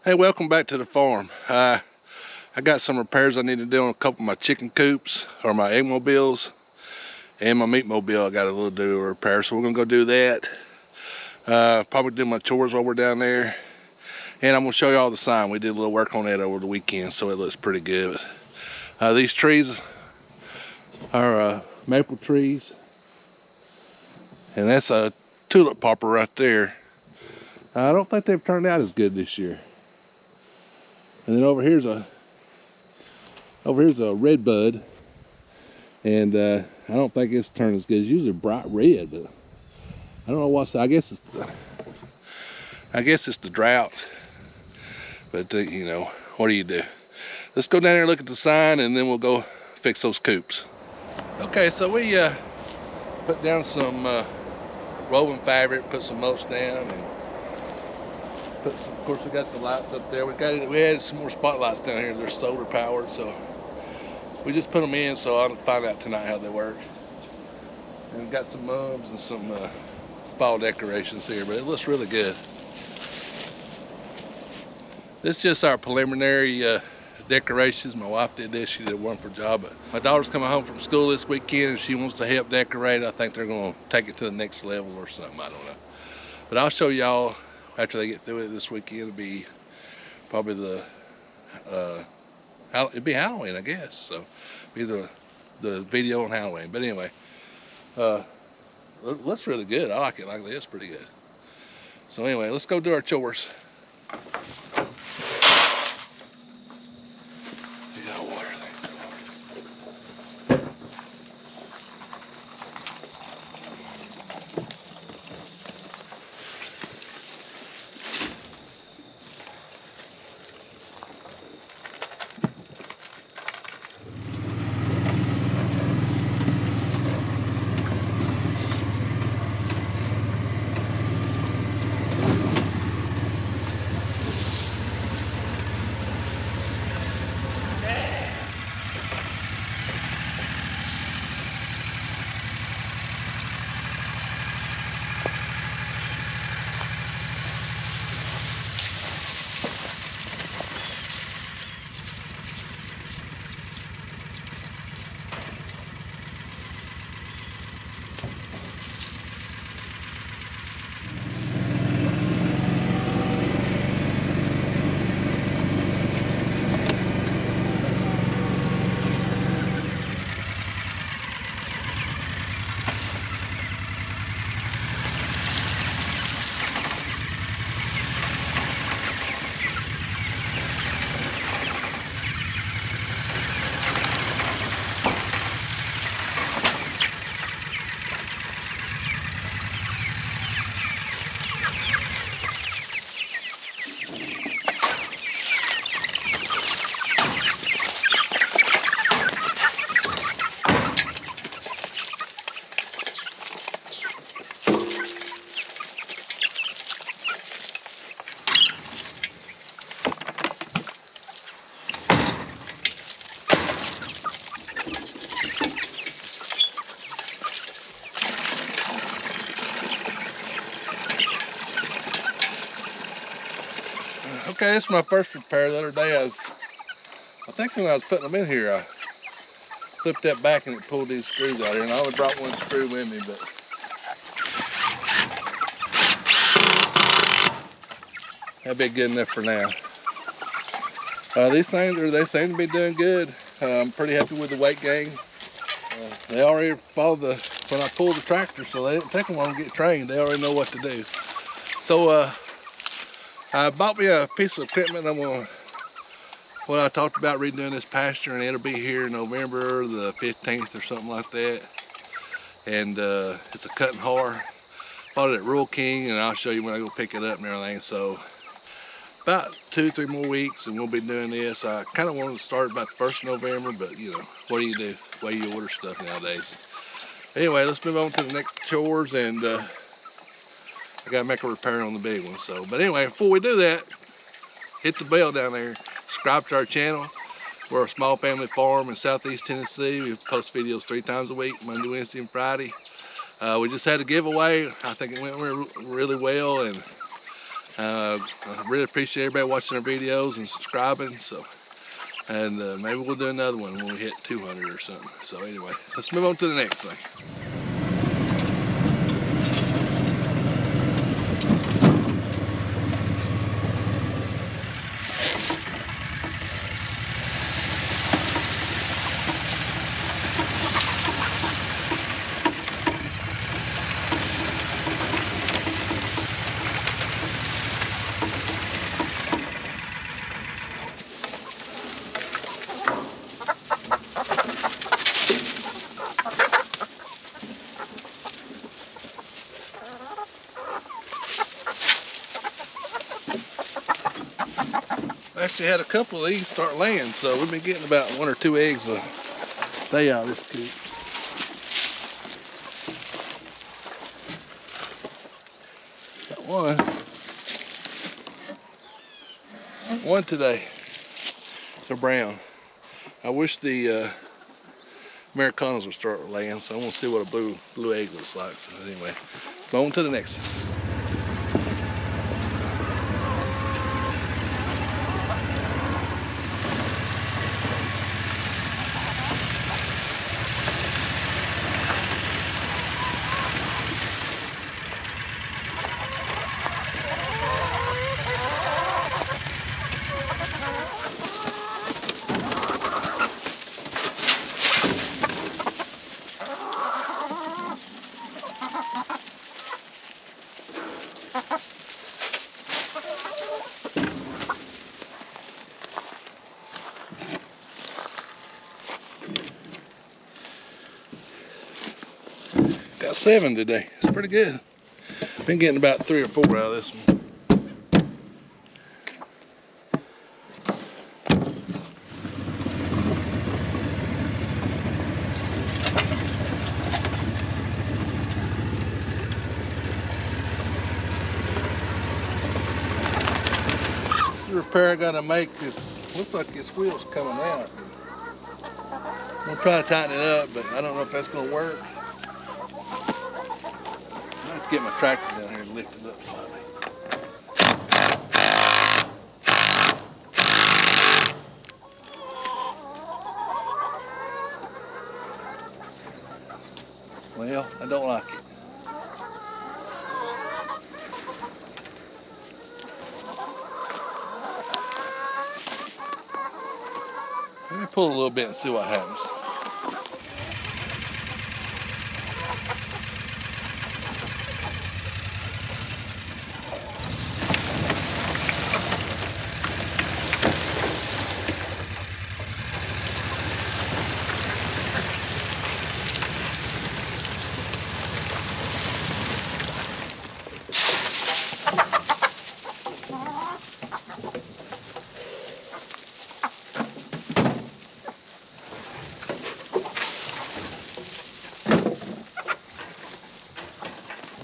Hey, welcome back to the farm. I got some repairs I need to do on a couple of my chicken coops, or my eggmobiles, and my meatmobile. I got a little do a repair, so we're gonna go do that. Probably do my chores while we're down there, and I'm gonna show you all the sign. We did a little work on that over the weekend, so it looks pretty good. These trees are maple trees, and that's a tulip popper right there. I don't think they've turned out as good this year. And then over here's a red bud, and I don't think it's turned as good. It's usually bright red, but I don't know what's. I guess it's the drought. But you know, what do you do? Let's go down there and look at the sign, and then we'll go fix those coops. Okay, so we put down some woven fabric, put some mulch down, and of course we got the lights up there. We added some more spotlights down here. They're solar powered, so we just put them in. So I'll find out tonight how they work. And we got some mums and some fall decorations here, but it looks really good. This is just our preliminary decorations. My wife did this. She did a wonderful job. But my daughter's coming home from school this weekend, and she wants to help decorate. I think they're going to take it to the next level or something. I don't know. But I'll show y'all after they get through it this weekend. It'll be probably it'd be Halloween, I guess. So be the video on Halloween. But anyway, it looks really good. I like it like this, pretty good. So anyway, let's go do our chores. We got water there. Okay, this is my first repair. The other day I think when I was putting them in here, I flipped that back and it pulled these screws out here, and I only brought one screw with me, but that'd be good enough for now. These things, they seem to be doing good. I'm pretty happy with the weight gain. They already follow when I pull the tractor, so they didn't take them long to get trained. They already know what to do. So I bought me a piece of equipment. What I talked about redoing this pasture, and it'll be here in November the 15th or something like that. And it's a cut and har. Bought it at Rural King, and I'll show you when I go pick it up and everything. So about 2-3 more weeks and we'll be doing this. I kind of wanted to start about the 1st of November, but you know, what do you do? The way you order stuff nowadays. Anyway, let's move on to the next chores, and I gotta make a repair on the big one. So, but anyway, before we do that, hit the bell down there, subscribe to our channel. We're a small family farm in Southeast Tennessee. We post videos 3 times a week, Monday, Wednesday, and Friday. We just had a giveaway. I think it went really well, and I really appreciate everybody watching our videos and subscribing. And maybe we'll do another one when we hit 200 or something. So anyway, let's move on to the next thing. I actually had a couple of these start laying, so we've been getting about 1 or 2 eggs a day out of this coop. Got one today. They're brown. I wish the Americanos would start laying, so I want to see what a blue egg looks like. So anyway, go on to the next one. Got 7 today. It's pretty good. Been getting about 3 or 4 out of this one. The repair I gotta make is, looks like this wheel's coming out. I'm gonna try to tighten it up, but I don't know if that's gonna work. I have to get my tractor down here and lift it up slightly. Well, I don't like it. Let me pull a little bit and see what happens.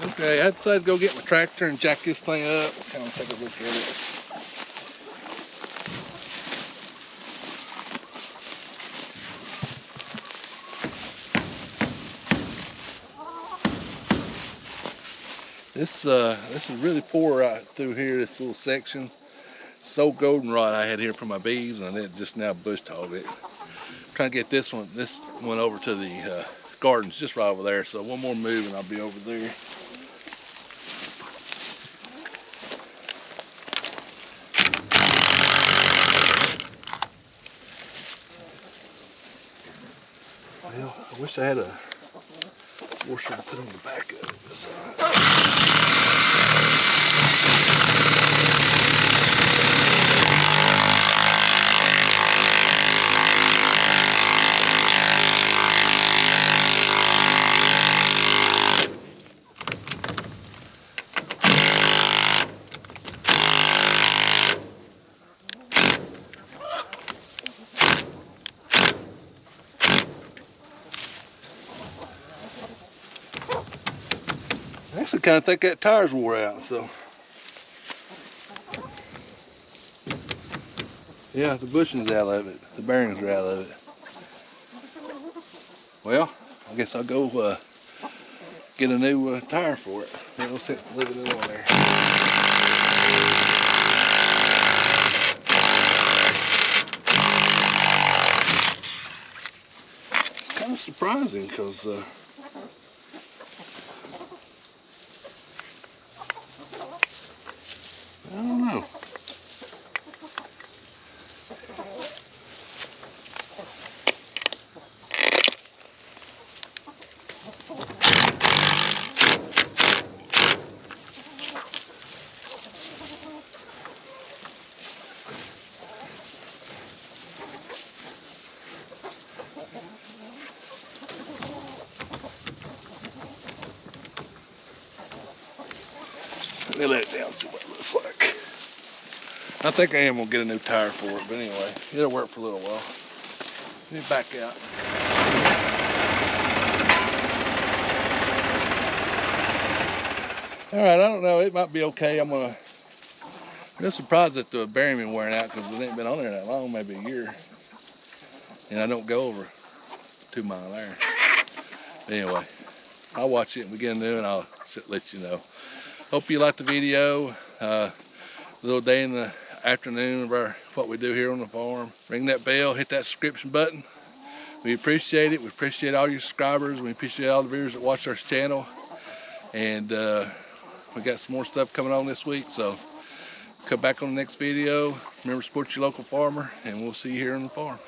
Okay, I decided to go get my tractor and jack this thing up. Kind of take a look at it. This is really poor right through here, this little section. So goldenrod I had here for my bees, and it just now bush hogged it. Trying to get this one over to the gardens just right over there. So one more move and I'll be over there. Well, I wish I had a washer to put on the back of it. I actually kind of think that tire's wore out, so. Yeah, the bushing's out of it. The bearings are out of it. Well, I guess I'll go get a new tire for it. Leave it on there. surprising because I don't know. Let me let it down, see what it looks like. I think I am gonna get a new tire for it, but anyway, it'll work for a little while. Let me back out. All right, I don't know, it might be okay. I'm just surprised that the bearing been wearing out because it ain't been on there that long, maybe a year. And I don't go over 2 mile an hour. But anyway, I'll watch it and we get new and I'll let you know. Hope you liked the video. A little day in the afternoon of what we do here on the farm. Ring that bell, hit that subscription button. We appreciate it. We appreciate all your subscribers. We appreciate all the viewers that watch our channel. And we got some more stuff coming on this week. So come back on the next video. Remember, support your local farmer, and we'll see you here on the farm.